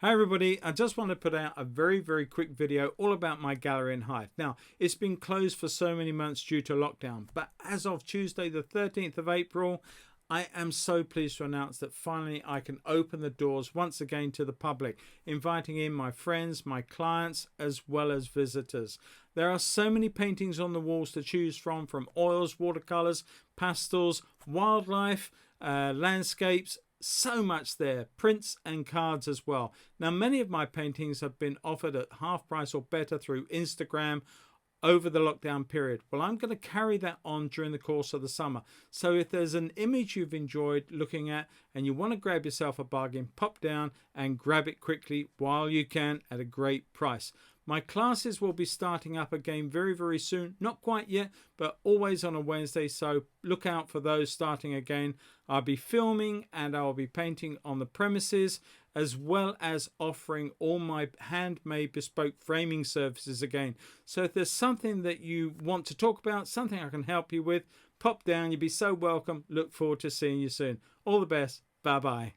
Hi everybody, I just want to put out a very quick video all about my gallery in Hythe. Now, it's been closed for so many months due to lockdown, but as of Tuesday the 13th of April, I am so pleased to announce that finally I can open the doors once again to the public, inviting in my friends, my clients, as well as visitors. There are so many paintings on the walls to choose from oils, watercolors, pastels, wildlife, landscapes, so much there, prints and cards as well. Now, many of my paintings have been offered at half price or better through Instagram over the lockdown period. Well, I'm going to carry that on during the course of the summer. So if there's an image you've enjoyed looking at and you want to grab yourself a bargain, pop down and grab it quickly while you can at a great price. My classes will be starting up again very soon. Not quite yet, but always on a Wednesday, so look out for those starting again. I'll be filming and I'll be painting on the premises, as well as offering all my handmade bespoke framing services again. So if there's something that you want to talk about, something I can help you with, pop down. You'll be so welcome. Look forward to seeing you soon. All the best. Bye bye.